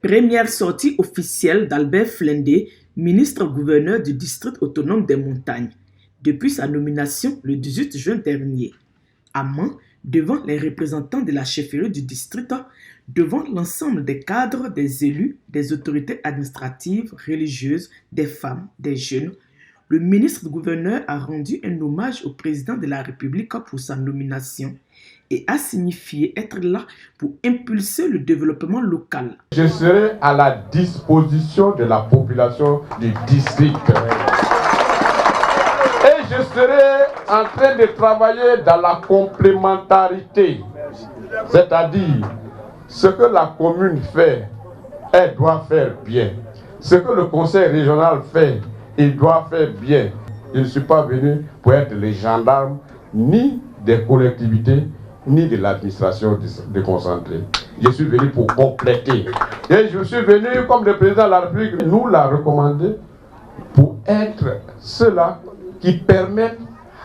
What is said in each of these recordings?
Première sortie officielle d'Albert Flendé, ministre-gouverneur du district autonome des montagnes, depuis sa nomination le 18 juin dernier. À Mans, devant les représentants de la chefferie du district, devant l'ensemble des cadres, des élus, des autorités administratives, religieuses, des femmes, des jeunes, le ministre-gouverneur a rendu un hommage au président de la République pour sa nomination et a signifié être là pour impulser le développement local. Je serai à la disposition de la population du district. Et je serai en train de travailler dans la complémentarité. C'est-à-dire, ce que la commune fait, elle doit faire bien. Ce que le conseil régional fait, il doit faire bien. Je ne suis pas venu pour être les gendarmes ni des collectivités, ni de l'administration déconcentrée. Je suis venu pour compléter. Et je suis venu, comme le président de la République nous l'a recommandé, pour être ceux-là qui permettent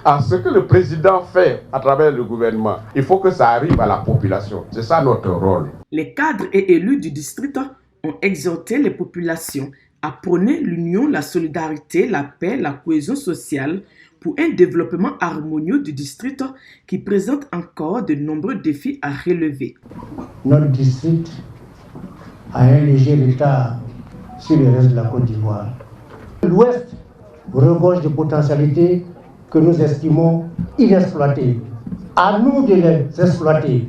à ce que le président fait à travers le gouvernement. Il faut que ça arrive à la population. C'est ça notre rôle. Les cadres et élus du district ont exhorté les populations à prôner l'union, la solidarité, la paix, la cohésion sociale pour un développement harmonieux du district qui présente encore de nombreux défis à relever. Notre district a un léger retard sur le reste de la Côte d'Ivoire. L'Ouest regorge de potentialités que nous estimons inexploitées. À nous de les exploiter.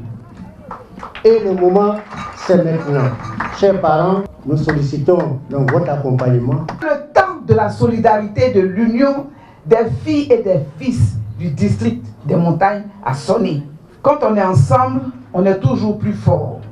Et le moment, c'est maintenant. Chers parents, nous sollicitons donc votre accompagnement. Le temps de la solidarité, de l'union des filles et des fils du district des montagnes a sonné. Quand on est ensemble, on est toujours plus fort.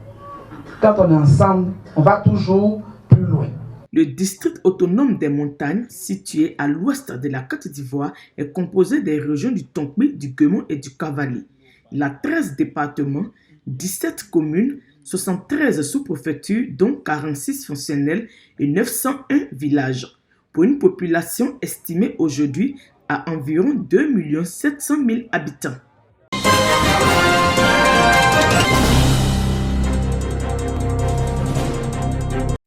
Quand on est ensemble, on va toujours plus loin. Le district autonome des montagnes, situé à l'ouest de la Côte d'Ivoire, est composé des régions du Tonkpi, du Guémon et du Cavali. Il a 13 départements, 17 communes, 73 sous-préfectures, dont 46 fonctionnels et 901 villages, pour une population estimée aujourd'hui à environ 2 700 000 habitants.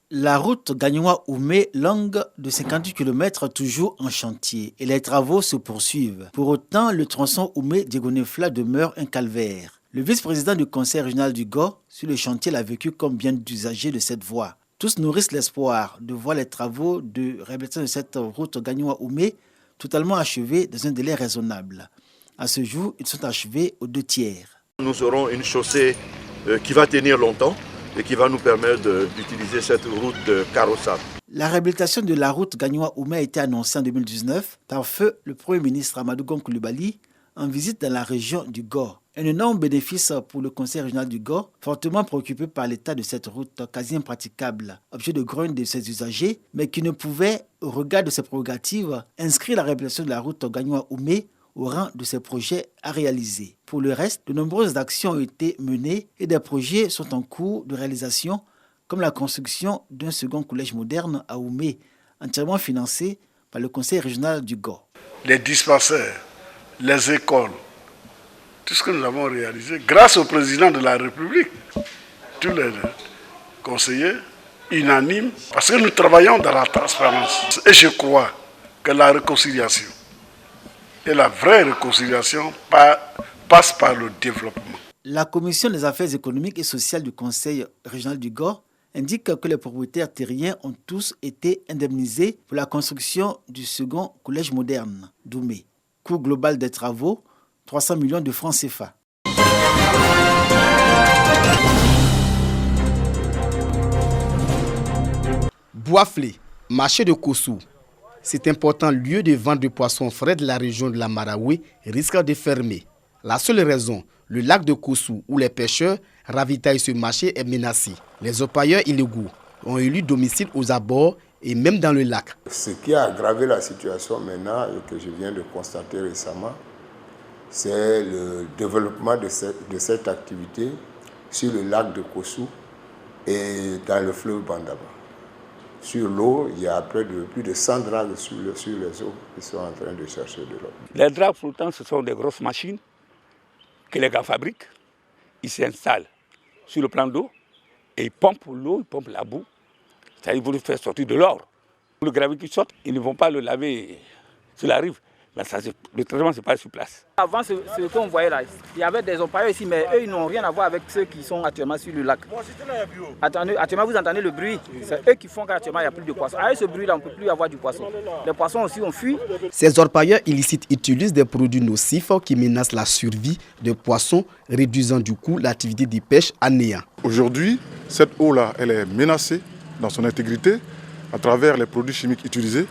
La route Gagnoua-Oumé, longue de 58 km, toujours en chantier et les travaux se poursuivent. Pour autant, le tronçon Oumé-Diegonefla demeure un calvaire. Le vice-président du conseil régional du Gor, sur le chantier, l'a vécu comme bien d'usagers de cette voie. Tous nourrissent l'espoir de voir les travaux de réhabilitation de cette route Gagnoua-Oumé totalement achevés dans un délai raisonnable. À ce jour, ils sont achevés aux 2 tiers. Nous aurons une chaussée qui va tenir longtemps et qui va nous permettre d'utiliser cette route carrossable. La réhabilitation de la route Gagnoua-Oumé a été annoncée en 2019 par feu le Premier ministre Amadou Gon Coulibaly en visite dans la région du Gor. Un énorme bénéfice pour le conseil régional du Gor, fortement préoccupé par l'état de cette route quasi impraticable, objet de grogne de ses usagers, mais qui ne pouvait, au regard de ses prérogatives, inscrire la réhabilitation de la route Gagnoua-Oumé au rang de ses projets à réaliser. Pour le reste, de nombreuses actions ont été menées et des projets sont en cours de réalisation, comme la construction d'un second collège moderne à Oumé, entièrement financé par le conseil régional du Gor. Les dispensaires, les écoles, tout ce que nous avons réalisé grâce au président de la République, tous les conseillers unanimes, parce que nous travaillons dans la transparence. Et je crois que la réconciliation, et la vraie réconciliation passe par le développement. La commission des affaires économiques et sociales du conseil régional du Gor indique que les propriétaires terriens ont tous été indemnisés pour la construction du second collège moderne d'Oumé. Coût global des travaux, 300 millions de francs CFA. Boisflé, marché de Kossou. Cet important lieu de vente de poissons frais de la région de la Maraoué risque de fermer. La seule raison, le lac de Kossou où les pêcheurs ravitaillent ce marché est menacé. Les orpailleurs illégaux ont élu domicile aux abords et même dans le lac. Ce qui a aggravé la situation maintenant et que je viens de constater récemment, c'est le développement de cette activité sur le lac de Kossou et dans le fleuve Bandaba. Sur l'eau, il y a plus de 100 dragues sur les eaux qui sont en train de chercher de l'eau. Les dragues flottants, ce sont des grosses machines que les gars fabriquent. Ils s'installent sur le plan d'eau et ils pompent l'eau, ils pompent la boue Ils voulaient faire sortir de l'or. Le gravier qui saute, ils ne vont pas le laver sur la rive. Mais ça, le traitement, c'est pas sur place. Avant, ce qu'on voyait là, il y avait des empailleurs ici, mais eux, ils n'ont rien à voir avec ceux qui sont actuellement sur le lac. Actuellement, vous entendez le bruit. C'est eux qui font qu'actuellement, il n'y a plus de poissons. Avec ce bruit-là, on ne peut plus avoir du poisson. Les poissons aussi ont fui. Ces orpailleurs illicites utilisent des produits nocifs qui menacent la survie des poissons, réduisant du coup l'activité de pêche à néant. Aujourd'hui, cette eau-là, elle est menacée dans son intégrité à travers les produits chimiques utilisés,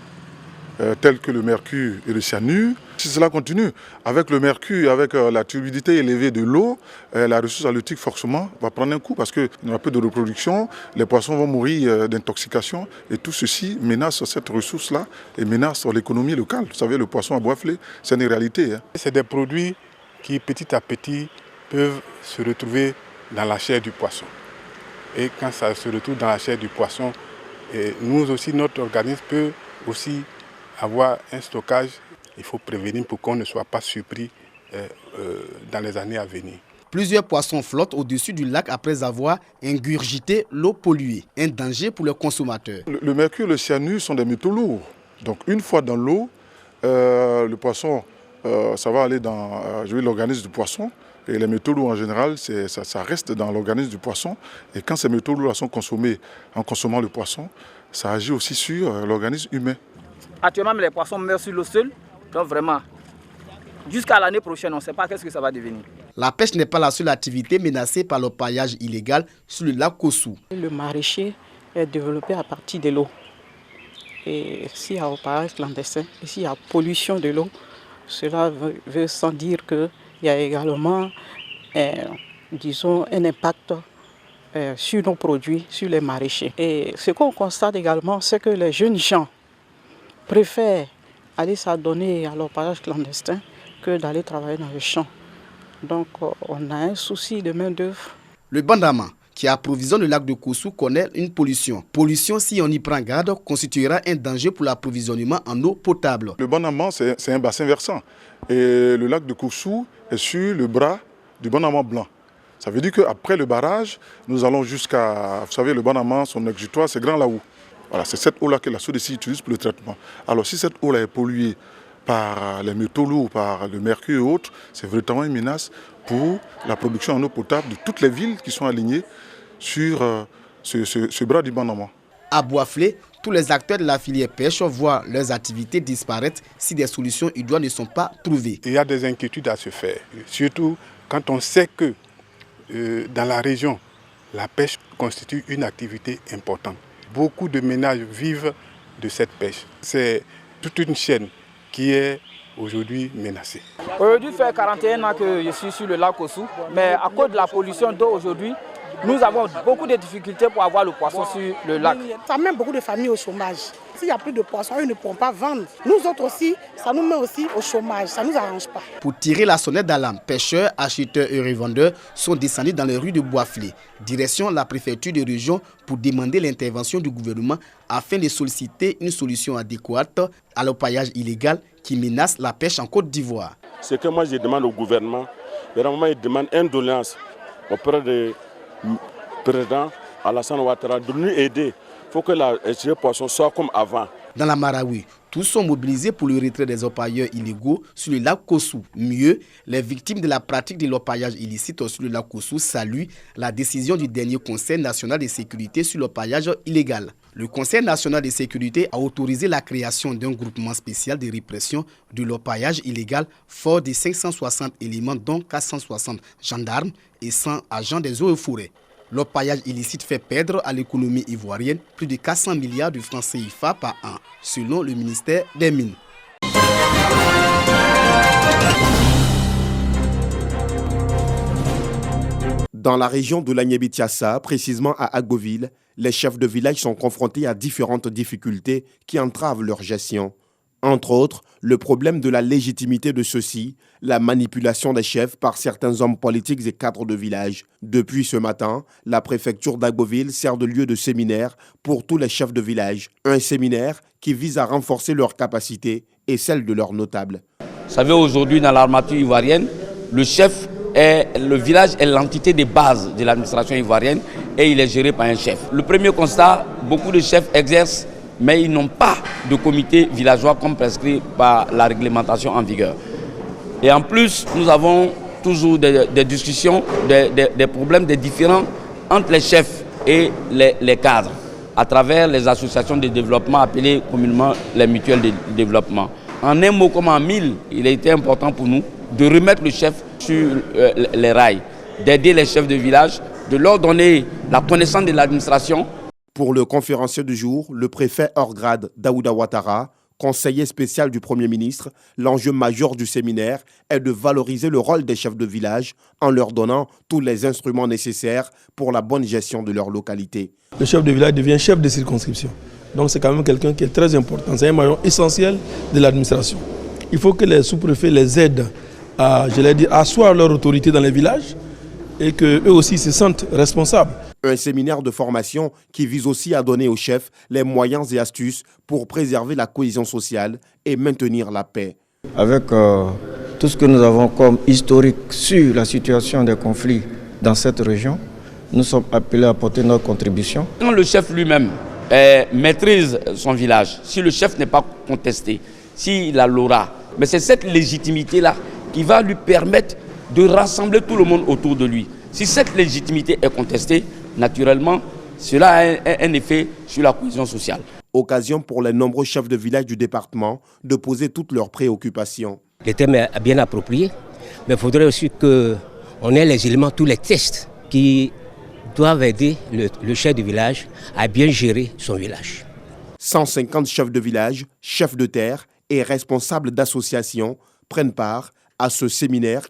tels que le mercure et le cyanure. Si cela continue, avec le mercure, avec la turbidité élevée de l'eau, la ressource halieutique forcément va prendre un coup parce qu'il n'y aura plus de reproduction, les poissons vont mourir d'intoxication et tout ceci menace cette ressource-là et menace l'économie locale. Vous savez, le poisson à boisflé, c'est une réalité. C'est des produits qui petit à petit peuvent se retrouver dans la chair du poisson. Et quand ça se retrouve dans la chair du poisson, nous aussi, notre organisme peut aussi avoir un stockage. Il faut prévenir pour qu'on ne soit pas surpris dans les années à venir. Plusieurs poissons flottent au-dessus du lac après avoir ingurgité l'eau polluée. Un danger pour les consommateurs. Le mercure et le cyanure sont des métaux lourds. Donc une fois dans l'eau, le poisson, ça va aller dans l'organisme du poisson. Et les métaux lourds en général, ça reste dans l'organisme du poisson. Et quand ces métaux lourds sont consommés en consommant le poisson, ça agit aussi sur l'organisme humain. Actuellement, les poissons meurent sur l'eau seule. Donc vraiment, jusqu'à l'année prochaine, on ne sait pas qu'est-ce que ça va devenir. La pêche n'est pas la seule activité menacée par le paillage illégal sur le lac Kossou. Le maraîcher est développé à partir de l'eau. Et s'il y a paillage clandestin, et s'il y a pollution de l'eau, cela veut sans dire qu'il y a également un impact sur nos produits, sur les maraîchers. Et ce qu'on constate également, c'est que les jeunes gens préfèrent aller s'adonner à l'orpaillage clandestin que d'aller travailler dans le champ. Donc on a un souci de main-d'œuvre. Le bandama, qui approvisionne le lac de Kossou, connaît une pollution. Pollution, si on y prend garde, constituera un danger pour l'approvisionnement en eau potable. Le bandama, c'est un bassin versant. Et le lac de Kossou est sur le bras du bandama blanc. Ça veut dire qu'après le barrage, nous allons jusqu'à, vous savez, le bandama, son exutoire, c'est Grand Laou. Voilà, c'est cette eau-là que la SODECI utilise pour le traitement. Alors si cette eau-là est polluée par les métaux lourds, par le mercure et autres, c'est véritablement une menace pour la production en eau potable de toutes les villes qui sont alignées sur ce bras du bandama. À Boisflé, tous les acteurs de la filière pêche voient leurs activités disparaître si des solutions idoines ne sont pas trouvées. Il y a des inquiétudes à se faire, surtout quand on sait que dans la région, la pêche constitue une activité importante. Beaucoup de ménages vivent de cette pêche. C'est toute une chaîne qui est aujourd'hui menacée. Aujourd'hui, fait 41 ans que je suis sur le lac Kossou, mais à cause de la pollution d'eau aujourd'hui, nous avons beaucoup de difficultés pour avoir le poisson sur le lac. Ça met beaucoup de familles au chômage. S'il n'y a plus de poissons, eux ne pourront pas vendre. Nous autres aussi, ça nous met aussi au chômage. Ça ne nous arrange pas. Pour tirer la sonnette d'alarme, pêcheurs, acheteurs et revendeurs sont descendus dans les rues de Boisflé. Direction la préfecture de région pour demander l'intervention du gouvernement afin de solliciter une solution adéquate à l'orpaillage illégal qui menace la pêche en Côte d'Ivoire. Ce que moi je demande au gouvernement, vraiment il demande une doléance auprès du président Alassane Ouattara de nous aider. Il faut que la poisson soit comme avant. Dans la Marawi, tous sont mobilisés pour le retrait des orpailleurs illégaux sur le lac Kossou. Mieux, les victimes de la pratique de l'orpaillage illicite sur le lac Kossou saluent la décision du dernier Conseil national de sécurité sur l'orpaillage illégal. Le Conseil national de sécurité a autorisé la création d'un groupement spécial de répression de l'orpaillage illégal fort de 560 éléments, dont 460 gendarmes et 100 agents des eaux et forêts. L'orpaillage illicite fait perdre à l'économie ivoirienne plus de 400 milliards de francs CFA par an, selon le ministère des Mines. Dans la région de l'Agnébitiassa, précisément à Agoville, les chefs de village sont confrontés à différentes difficultés qui entravent leur gestion. Entre autres, le problème de la légitimité de ceux-ci, la manipulation des chefs par certains hommes politiques et cadres de village. Depuis ce matin, la préfecture d'Agoville sert de lieu de séminaire pour tous les chefs de village. Un séminaire qui vise à renforcer leurs capacités et celles de leurs notables. Vous savez, aujourd'hui, dans l'armature ivoirienne, le chef est le village est l'entité de base de l'administration ivoirienne et il est géré par un chef. Le premier constat, beaucoup de chefs exercent, mais ils n'ont pas de comité villageois comme prescrit par la réglementation en vigueur. Et en plus, nous avons toujours des discussions, des problèmes, des différends entre les chefs et les cadres, à travers les associations de développement appelées communément les mutuelles de développement. En un mot comme en mille, il a été important pour nous de remettre le chef sur les rails, d'aider les chefs de village, de leur donner la connaissance de l'administration. Pour le conférencier du jour, le préfet hors grade Daouda Ouattara, conseiller spécial du Premier ministre, l'enjeu majeur du séminaire est de valoriser le rôle des chefs de village en leur donnant tous les instruments nécessaires pour la bonne gestion de leur localité. Le chef de village devient chef de circonscription. Donc c'est quand même quelqu'un qui est très important. C'est un maillon essentiel de l'administration. Il faut que les sous-préfets les aident à asseoir leur autorité dans les villages et qu'eux aussi se sentent responsables. Un séminaire de formation qui vise aussi à donner aux chefs les moyens et astuces pour préserver la cohésion sociale et maintenir la paix. Avec tout ce que nous avons comme historique sur la situation des conflits dans cette région, nous sommes appelés à apporter notre contribution. Quand le chef lui-même maîtrise son village, si le chef n'est pas contesté, s'il a l'aura, mais c'est cette légitimité-là qui va lui permettre de rassembler tout le monde autour de lui. Si cette légitimité est contestée, naturellement, cela a un effet sur la cohésion sociale. Occasion pour les nombreux chefs de village du département de poser toutes leurs préoccupations. Le thème est bien approprié, mais il faudrait aussi qu'on ait les éléments, tous les tests qui doivent aider le chef de village à bien gérer son village. 150 chefs de village, chefs de terre et responsables d'associations prennent part à ce séminaire.